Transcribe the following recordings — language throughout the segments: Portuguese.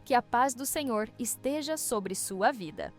Que a paz do Senhor esteja sobre sua vida.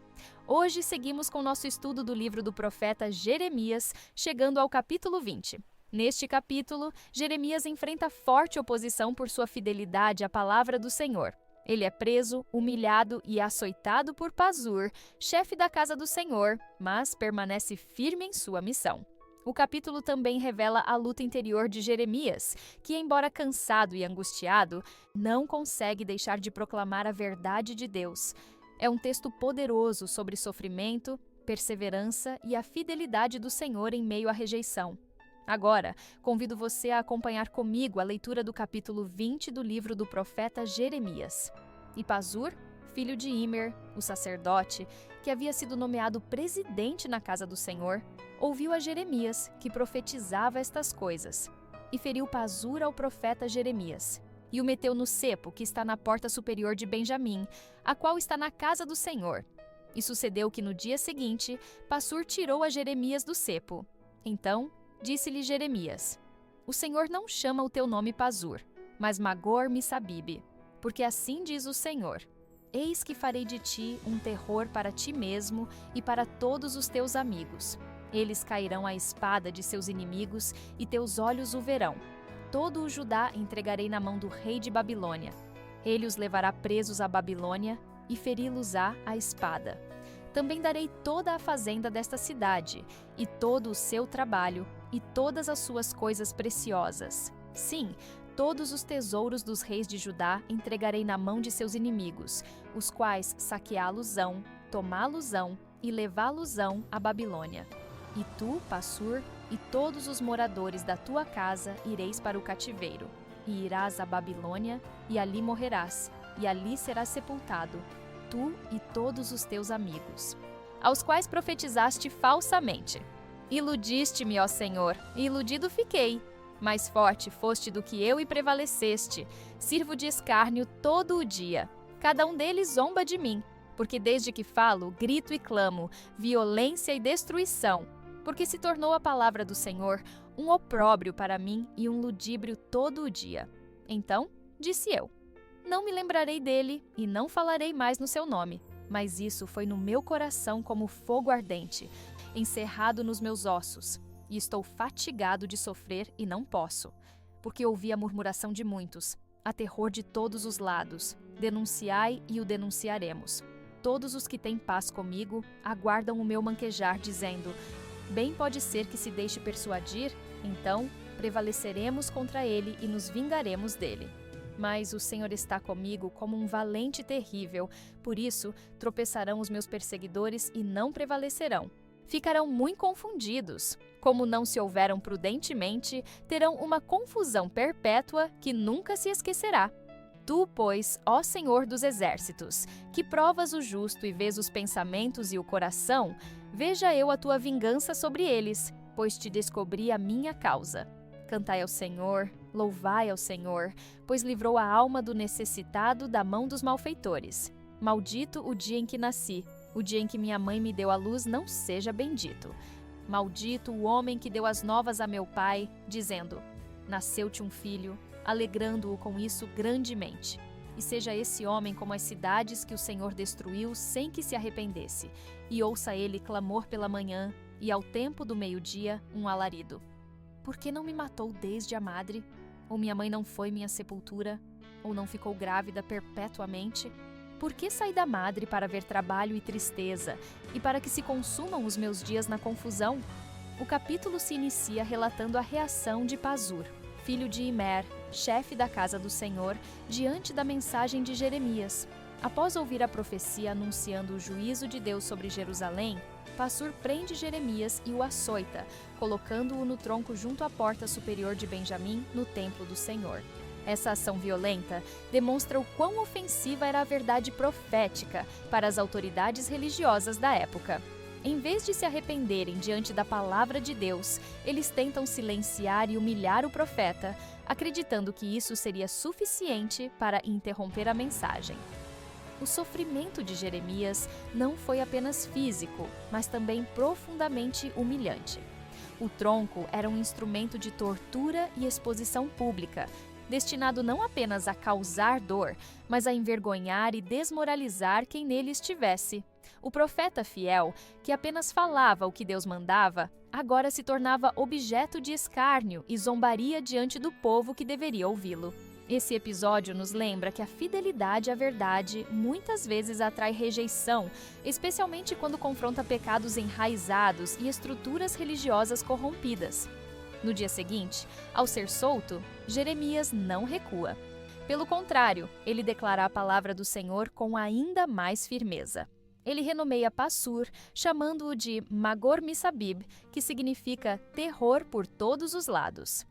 Hoje seguimos com nosso estudo do livro do profeta Jeremias, chegando ao capítulo 20. Neste capítulo, Jeremias enfrenta forte oposição por sua fidelidade à palavra do Senhor. Ele é preso, humilhado e açoitado por Pazur, chefe da casa do Senhor, mas permanece firme em sua missão. O capítulo também revela a luta interior de Jeremias, que, embora cansado e angustiado, não consegue deixar de proclamar a verdade de Deus. É um texto poderoso sobre sofrimento, perseverança e a fidelidade do Senhor em meio à rejeição. Agora, convido você a acompanhar comigo a leitura do capítulo 20 do livro do profeta Jeremias. E Pazur, filho de Imer, o sacerdote, que havia sido nomeado presidente na casa do Senhor, ouviu a Jeremias, que profetizava estas coisas, e feriu Pazur ao profeta Jeremias, e o meteu no cepo que está na porta superior de Benjamim, a qual está na casa do Senhor. E sucedeu que no dia seguinte, Pazur tirou a Jeremias do cepo. Então, disse-lhe Jeremias: O Senhor não chama o teu nome Pazur, mas Magor-Missabibe, porque assim diz o Senhor: Eis que farei de ti um terror para ti mesmo e para todos os teus amigos. Eles cairão à espada de seus inimigos e teus olhos o verão. Todo o Judá entregarei na mão do rei de Babilônia. Ele os levará presos à Babilônia e feri-los-á à espada. Também darei toda a fazenda desta cidade, e todo o seu trabalho, e todas as suas coisas preciosas. Sim, todos os tesouros dos reis de Judá entregarei na mão de seus inimigos, os quais saqueá-los-ão, tomá-los-ão e levá-los-ão à Babilônia. E tu, Pazur, e todos os moradores da tua casa ireis para o cativeiro, e irás à Babilônia, e ali morrerás, e ali serás sepultado, tu e todos os teus amigos, aos quais profetizaste falsamente. Iludiste-me, ó Senhor, e iludido fiquei. Mais forte foste do que eu e prevaleceste. Sirvo de escárnio todo o dia. Cada um deles zomba de mim, porque desde que falo, grito e clamo, violência e destruição. Porque se tornou a palavra do Senhor um opróbrio para mim e um ludíbrio todo o dia. Então, disse eu: Não me lembrarei dele e não falarei mais no seu nome. Mas isso foi no meu coração como fogo ardente, encerrado nos meus ossos. E estou fatigado de sofrer e não posso, porque ouvi a murmuração de muitos, a terror de todos os lados. Denunciai e o denunciaremos. Todos os que têm paz comigo aguardam o meu manquejar, dizendo: Bem pode ser que se deixe persuadir, então prevaleceremos contra ele e nos vingaremos dele. Mas o Senhor está comigo como um valente terrível, por isso tropeçarão os meus perseguidores e não prevalecerão. Ficarão muito confundidos. Como não se houveram prudentemente, terão uma confusão perpétua que nunca se esquecerá. Tu, pois, ó Senhor dos exércitos, que provas o justo e vês os pensamentos e o coração, veja eu a tua vingança sobre eles, pois te descobri a minha causa. Cantai ao Senhor, louvai ao Senhor, pois livrou a alma do necessitado da mão dos malfeitores. Maldito o dia em que nasci, o dia em que minha mãe me deu à luz não seja bendito. Maldito o homem que deu as novas a meu pai, dizendo: Nasceu-te um filho, alegrando-o com isso grandemente. E seja esse homem como as cidades que o Senhor destruiu sem que se arrependesse, e ouça ele clamor pela manhã, e ao tempo do meio-dia um alarido. Por que não me matou desde a madre? Ou minha mãe não foi minha sepultura? Ou não ficou grávida perpetuamente? Por que saí da madre para ver trabalho e tristeza, e para que se consumam os meus dias na confusão? O capítulo se inicia relatando a reação de Pazur, filho de Imer, chefe da casa do Senhor, diante da mensagem de Jeremias. Após ouvir a profecia anunciando o juízo de Deus sobre Jerusalém, Pazur prende Jeremias e o açoita, colocando-o no tronco junto à porta superior de Benjamim, no templo do Senhor. Essa ação violenta demonstra o quão ofensiva era a verdade profética para as autoridades religiosas da época. Em vez de se arrependerem diante da palavra de Deus, eles tentam silenciar e humilhar o profeta, acreditando que isso seria suficiente para interromper a mensagem. O sofrimento de Jeremias não foi apenas físico, mas também profundamente humilhante. O tronco era um instrumento de tortura e exposição pública, destinado não apenas a causar dor, mas a envergonhar e desmoralizar quem nele estivesse. O profeta fiel, que apenas falava o que Deus mandava, agora se tornava objeto de escárnio e zombaria diante do povo que deveria ouvi-lo. Esse episódio nos lembra que a fidelidade à verdade muitas vezes atrai rejeição, especialmente quando confronta pecados enraizados e estruturas religiosas corrompidas. No dia seguinte, ao ser solto, Jeremias não recua. Pelo contrário, ele declara a palavra do Senhor com ainda mais firmeza. Ele renomeia Passur, chamando-o de Magor Missabib, que significa terror por todos os lados.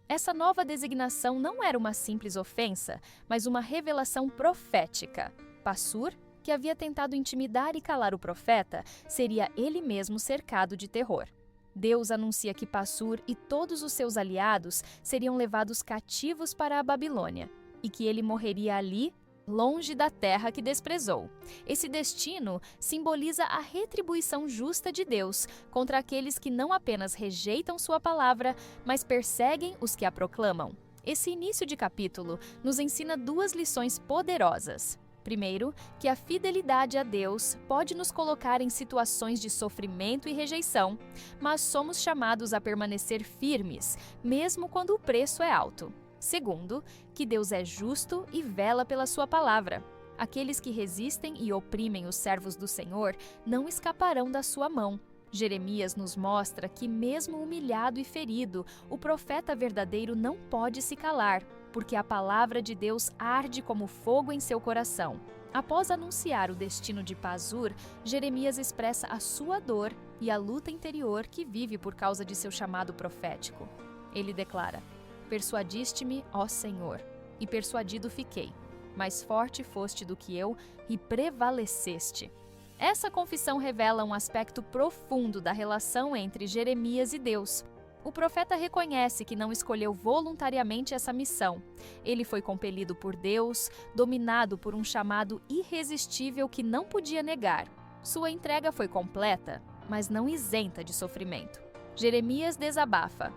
Essa nova designação não era uma simples ofensa, mas uma revelação profética. Passur, que havia tentado intimidar e calar o profeta, seria ele mesmo cercado de terror. Deus anuncia que Passur e todos os seus aliados seriam levados cativos para a Babilônia, e que ele morreria ali, longe da terra que desprezou. Esse destino simboliza a retribuição justa de Deus contra aqueles que não apenas rejeitam sua palavra, mas perseguem os que a proclamam. Esse início de capítulo nos ensina duas lições poderosas. Primeiro, que a fidelidade a Deus pode nos colocar em situações de sofrimento e rejeição, mas somos chamados a permanecer firmes, mesmo quando o preço é alto. Segundo, que Deus é justo e vela pela sua palavra. Aqueles que resistem e oprimem os servos do Senhor não escaparão da sua mão. Jeremias nos mostra que, mesmo humilhado e ferido, o profeta verdadeiro não pode se calar, porque a palavra de Deus arde como fogo em seu coração. Após anunciar o destino de Passur, Jeremias expressa a sua dor e a luta interior que vive por causa de seu chamado profético. Ele declara: Persuadiste-me, ó Senhor, e persuadido fiquei. Mais forte foste do que eu, e prevaleceste. Essa confissão revela um aspecto profundo da relação entre Jeremias e Deus. O profeta reconhece que não escolheu voluntariamente essa missão. Ele foi compelido por Deus, dominado por um chamado irresistível que não podia negar. Sua entrega foi completa, mas não isenta de sofrimento. Jeremias desabafa: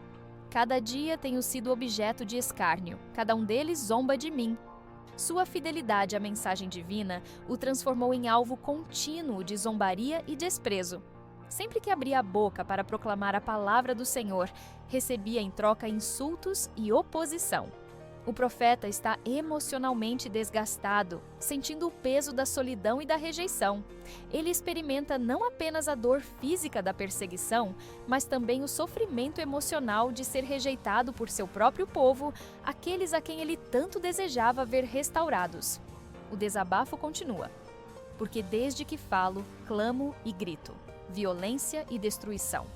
Cada dia tenho sido objeto de escárnio, cada um deles zomba de mim. Sua fidelidade à mensagem divina o transformou em alvo contínuo de zombaria e desprezo. Sempre que abria a boca para proclamar a palavra do Senhor, recebia em troca insultos e oposição. O profeta está emocionalmente desgastado, sentindo o peso da solidão e da rejeição. Ele experimenta não apenas a dor física da perseguição, mas também o sofrimento emocional de ser rejeitado por seu próprio povo, aqueles a quem ele tanto desejava ver restaurados. O desabafo continua: Porque desde que falo, clamo e grito, violência e destruição.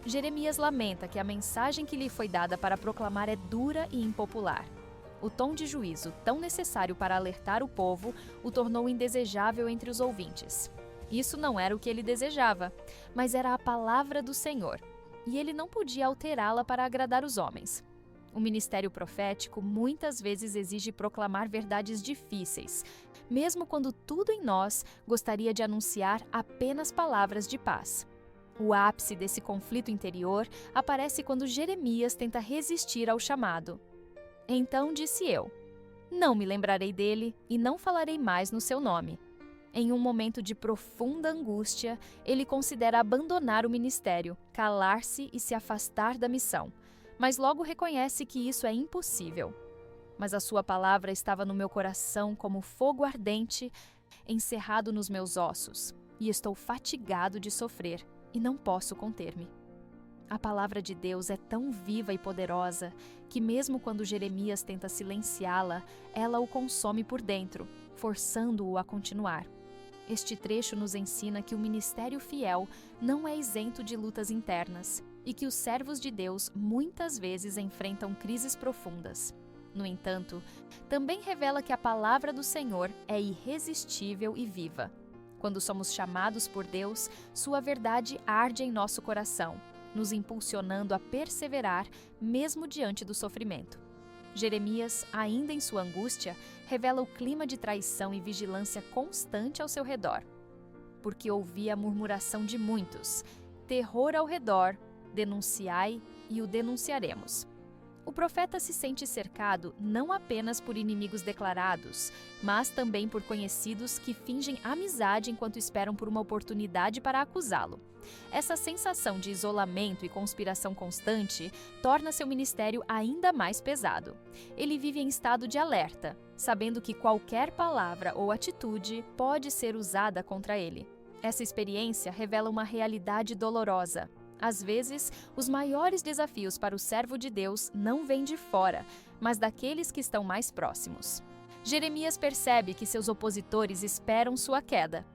Jeremias lamenta que a mensagem que lhe foi dada para proclamar é dura e impopular. O tom de juízo, tão necessário para alertar o povo, o tornou indesejável entre os ouvintes. Isso não era o que ele desejava, mas era a palavra do Senhor, e ele não podia alterá-la para agradar os homens. O ministério profético muitas vezes exige proclamar verdades difíceis, mesmo quando tudo em nós gostaria de anunciar apenas palavras de paz. O ápice desse conflito interior aparece quando Jeremias tenta resistir ao chamado. Então disse eu: Não me lembrarei dele e não falarei mais no seu nome. Em um momento de profunda angústia, ele considera abandonar o ministério, calar-se e se afastar da missão, mas logo reconhece que isso é impossível. Mas a sua palavra estava no meu coração como fogo ardente, encerrado nos meus ossos, e estou fatigado de sofrer, e não posso conter-me. A palavra de Deus é tão viva e poderosa que, mesmo quando Jeremias tenta silenciá-la, ela o consome por dentro, forçando-o a continuar. Este trecho nos ensina que o ministério fiel não é isento de lutas internas e que os servos de Deus muitas vezes enfrentam crises profundas. No entanto, também revela que a palavra do Senhor é irresistível e viva. Quando somos chamados por Deus, sua verdade arde em nosso coração, nos impulsionando a perseverar mesmo diante do sofrimento. Jeremias, ainda em sua angústia, revela o clima de traição e vigilância constante ao seu redor. Porque ouvi a murmuração de muitos: terror ao redor, denunciai e o denunciaremos. O profeta se sente cercado não apenas por inimigos declarados, mas também por conhecidos que fingem amizade enquanto esperam por uma oportunidade para acusá-lo. Essa sensação de isolamento e conspiração constante torna seu ministério ainda mais pesado. Ele vive em estado de alerta, sabendo que qualquer palavra ou atitude pode ser usada contra ele. Essa experiência revela uma realidade dolorosa. Às vezes, os maiores desafios para o servo de Deus não vêm de fora, mas daqueles que estão mais próximos. Jeremias percebe que seus opositores esperam sua queda.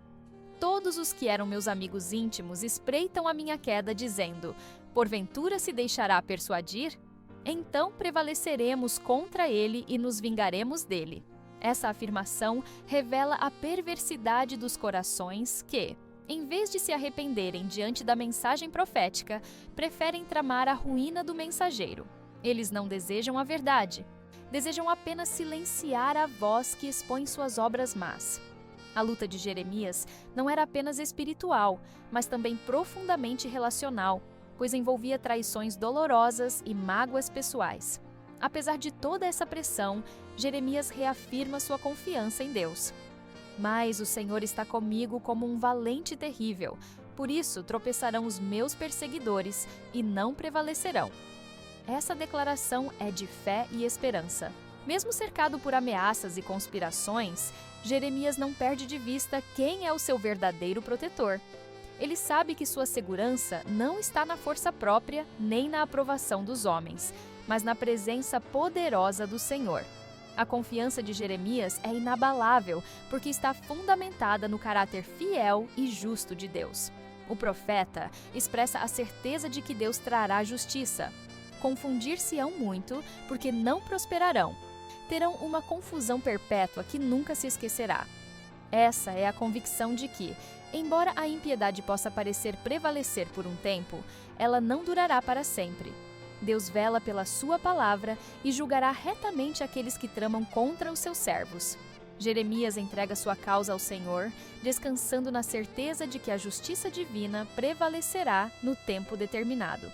Todos os que eram meus amigos íntimos espreitam a minha queda, dizendo: porventura se deixará persuadir? Então prevaleceremos contra ele e nos vingaremos dele. Essa afirmação revela a perversidade dos corações que, em vez de se arrependerem diante da mensagem profética, preferem tramar a ruína do mensageiro. Eles não desejam a verdade. Desejam apenas silenciar a voz que expõe suas obras más. A luta de Jeremias não era apenas espiritual, mas também profundamente relacional, pois envolvia traições dolorosas e mágoas pessoais. Apesar de toda essa pressão, Jeremias reafirma sua confiança em Deus. Mas o Senhor está comigo como um valente terrível, por isso tropeçarão os meus perseguidores e não prevalecerão. Essa declaração é de fé e esperança. Mesmo cercado por ameaças e conspirações, Jeremias não perde de vista quem é o seu verdadeiro protetor. Ele sabe que sua segurança não está na força própria nem na aprovação dos homens, mas na presença poderosa do Senhor. A confiança de Jeremias é inabalável porque está fundamentada no caráter fiel e justo de Deus. O profeta expressa a certeza de que Deus trará justiça. Confundir-se-ão muito porque não prosperarão. Terão uma confusão perpétua que nunca se esquecerá. Essa é a convicção de que, embora a impiedade possa parecer prevalecer por um tempo, ela não durará para sempre. Deus vela pela sua palavra e julgará retamente aqueles que tramam contra os seus servos. Jeremias entrega sua causa ao Senhor, descansando na certeza de que a justiça divina prevalecerá no tempo determinado.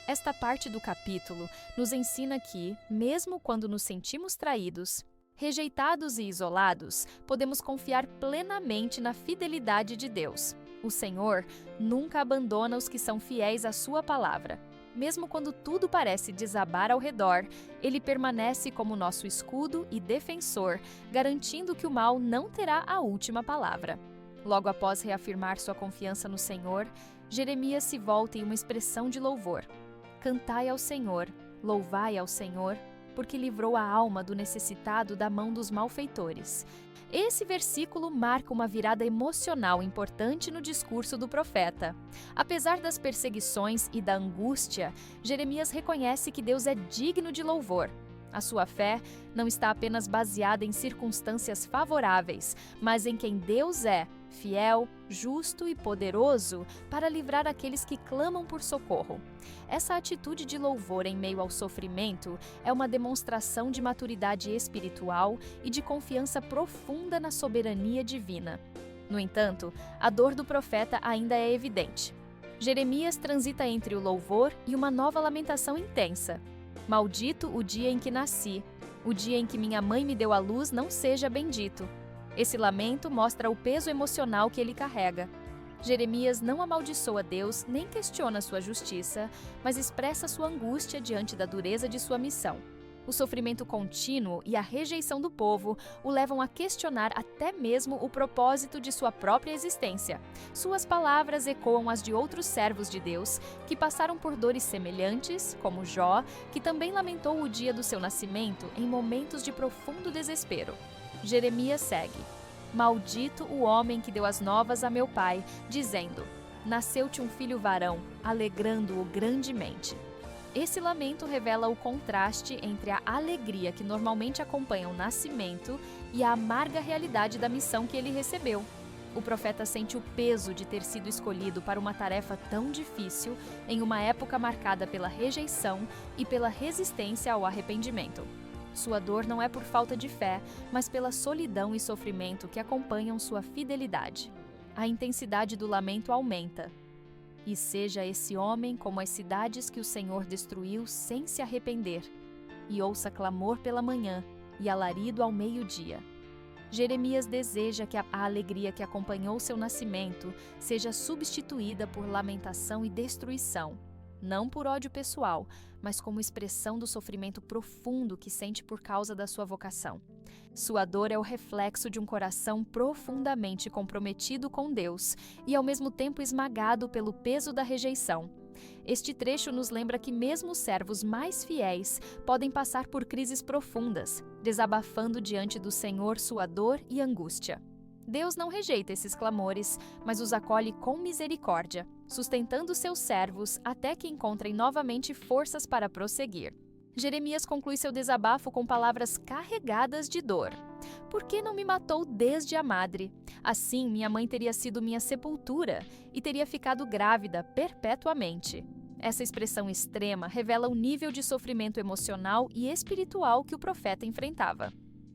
Esta parte do capítulo nos ensina que, mesmo quando nos sentimos traídos, rejeitados e isolados, podemos confiar plenamente na fidelidade de Deus. O Senhor nunca abandona os que são fiéis à sua palavra. Mesmo quando tudo parece desabar ao redor, Ele permanece como nosso escudo e defensor, garantindo que o mal não terá a última palavra. Logo após reafirmar sua confiança no Senhor, Jeremias se volta em uma expressão de louvor. Cantai ao Senhor, louvai ao Senhor, porque livrou a alma do necessitado da mão dos malfeitores. Esse versículo marca uma virada emocional importante no discurso do profeta. Apesar das perseguições e da angústia, Jeremias reconhece que Deus é digno de louvor. A sua fé não está apenas baseada em circunstâncias favoráveis, mas em quem Deus é, fiel, justo e poderoso para livrar aqueles que clamam por socorro. Essa atitude de louvor em meio ao sofrimento é uma demonstração de maturidade espiritual e de confiança profunda na soberania divina. No entanto, a dor do profeta ainda é evidente. Jeremias transita entre o louvor e uma nova lamentação intensa. Maldito o dia em que nasci, o dia em que minha mãe me deu à luz não seja bendito. Esse lamento mostra o peso emocional que ele carrega. Jeremias não amaldiçoa Deus nem questiona sua justiça, mas expressa sua angústia diante da dureza de sua missão. O sofrimento contínuo e a rejeição do povo o levam a questionar até mesmo o propósito de sua própria existência. Suas palavras ecoam as de outros servos de Deus que passaram por dores semelhantes, como Jó, que também lamentou o dia do seu nascimento em momentos de profundo desespero. Jeremias segue: Maldito o homem que deu as novas a meu pai, dizendo: Nasceu-te um filho varão, alegrando-o grandemente. Esse lamento revela o contraste entre a alegria que normalmente acompanha o nascimento e a amarga realidade da missão que ele recebeu. O profeta sente o peso de ter sido escolhido para uma tarefa tão difícil em uma época marcada pela rejeição e pela resistência ao arrependimento. Sua dor não é por falta de fé, mas pela solidão e sofrimento que acompanham sua fidelidade. A intensidade do lamento aumenta. E seja esse homem como as cidades que o Senhor destruiu sem se arrepender. e ouça clamor pela manhã e alarido ao meio-dia. Jeremias deseja que a alegria que acompanhou seu nascimento seja substituída por lamentação e destruição, não por ódio pessoal, mas como expressão do sofrimento profundo que sente por causa da sua vocação. Sua dor é o reflexo de um coração profundamente comprometido com Deus e ao mesmo tempo esmagado pelo peso da rejeição. Este trecho nos lembra que mesmo os servos mais fiéis podem passar por crises profundas, desabafando diante do Senhor sua dor e angústia. Deus não rejeita esses clamores, mas os acolhe com misericórdia, sustentando seus servos até que encontrem novamente forças para prosseguir. Jeremias conclui seu desabafo com palavras carregadas de dor. Por que não me matou desde a madre? Assim, minha mãe teria sido minha sepultura e teria ficado grávida perpetuamente. Essa expressão extrema revela o nível de sofrimento emocional e espiritual que o profeta enfrentava.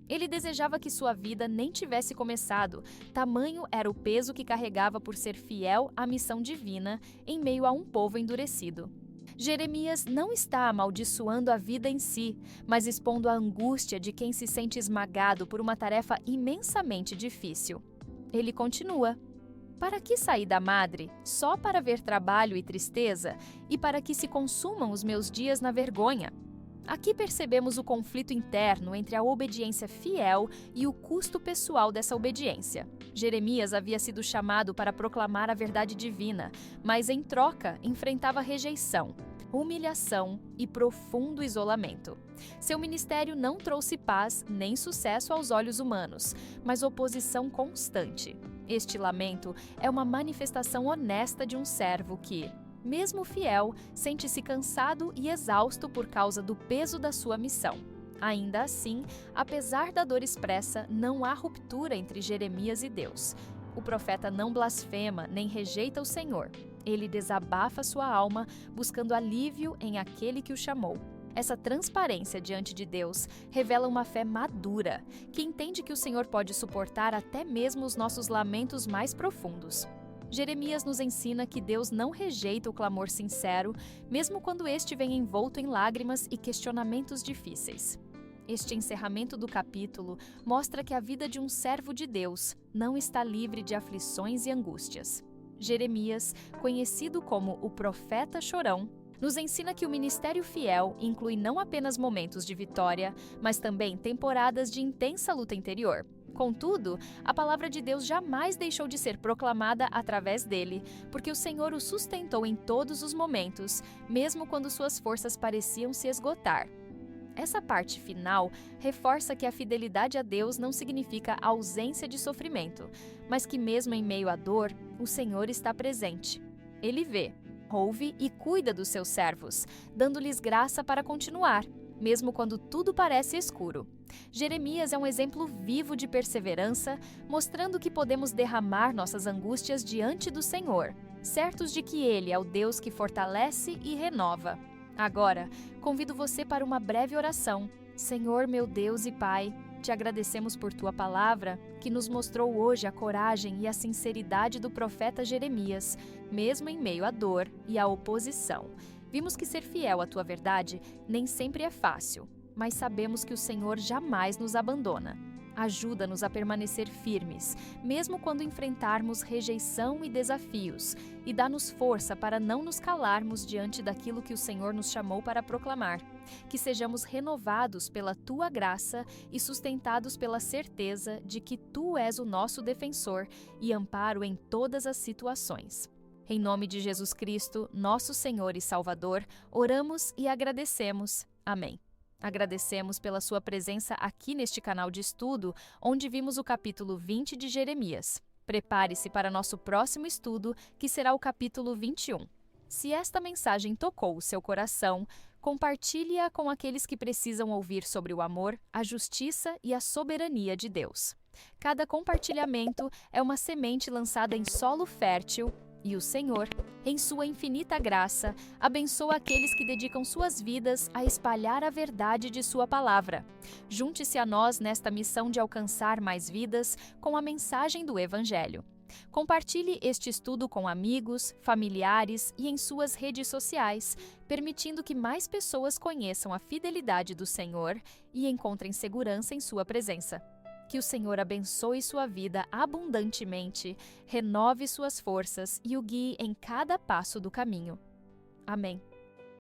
Ele desejava que sua vida nem tivesse começado, tamanho era o peso que carregava por ser fiel à missão divina em meio a um povo endurecido. Jeremias não está amaldiçoando a vida em si, mas expondo a angústia de quem se sente esmagado por uma tarefa imensamente difícil. Ele continua: para que saí da madre? Só para ver trabalho e tristeza, e para que se consumam os meus dias na vergonha. Aqui percebemos o conflito interno entre a obediência fiel e o custo pessoal dessa obediência. Jeremias havia sido chamado para proclamar a verdade divina, mas em troca enfrentava rejeição, humilhação e profundo isolamento. Seu ministério não trouxe paz nem sucesso aos olhos humanos, mas oposição constante. Este lamento é uma manifestação honesta de um servo que, mesmo fiel, sente-se cansado e exausto por causa do peso da sua missão. Ainda assim, apesar da dor expressa, não há ruptura entre Jeremias e Deus. O profeta não blasfema nem rejeita o Senhor. Ele desabafa sua alma, buscando alívio em aquele que o chamou. Essa transparência diante de Deus revela uma fé madura, que entende que o Senhor pode suportar até mesmo os nossos lamentos mais profundos. Jeremias nos ensina que Deus não rejeita o clamor sincero, mesmo quando este vem envolto em lágrimas e questionamentos difíceis. Este encerramento do capítulo mostra que a vida de um servo de Deus não está livre de aflições e angústias. Jeremias, conhecido como o profeta chorão, nos ensina que o ministério fiel inclui não apenas momentos de vitória, mas também temporadas de intensa luta interior. Contudo, a palavra de Deus jamais deixou de ser proclamada através dele, porque o Senhor o sustentou em todos os momentos, mesmo quando suas forças pareciam se esgotar. Essa parte final reforça que a fidelidade a Deus não significa ausência de sofrimento, mas que mesmo em meio à dor, o Senhor está presente. Ele vê, ouve e cuida dos seus servos, dando-lhes graça para continuar, mesmo quando tudo parece escuro. Jeremias é um exemplo vivo de perseverança, mostrando que podemos derramar nossas angústias diante do Senhor, certos de que Ele é o Deus que fortalece e renova. Agora, convido você para uma breve oração. Senhor, meu Deus e Pai, te agradecemos por tua palavra, que nos mostrou hoje a coragem e a sinceridade do profeta Jeremias, mesmo em meio à dor e à oposição. Vimos que ser fiel à tua verdade nem sempre é fácil, mas sabemos que o Senhor jamais nos abandona. Ajuda-nos a permanecer firmes, mesmo quando enfrentarmos rejeição e desafios, e dá-nos força para não nos calarmos diante daquilo que o Senhor nos chamou para proclamar. Que sejamos renovados pela tua graça e sustentados pela certeza de que tu és o nosso defensor e amparo em todas as situações. Em nome de Jesus Cristo, nosso Senhor e Salvador, oramos e agradecemos. Amém. Agradecemos pela sua presença aqui neste canal de estudo, onde vimos o capítulo 20 de Jeremias. Prepare-se para nosso próximo estudo, que será o capítulo 21. Se esta mensagem tocou o seu coração, compartilhe-a com aqueles que precisam ouvir sobre o amor, a justiça e a soberania de Deus. Cada compartilhamento é uma semente lançada em solo fértil, e o Senhor, em sua infinita graça, abençoa aqueles que dedicam suas vidas a espalhar a verdade de sua palavra. Junte-se a nós nesta missão de alcançar mais vidas com a mensagem do Evangelho. Compartilhe este estudo com amigos, familiares e em suas redes sociais, permitindo que mais pessoas conheçam a fidelidade do Senhor e encontrem segurança em sua presença. Que o Senhor abençoe sua vida abundantemente, renove suas forças e o guie em cada passo do caminho. Amém.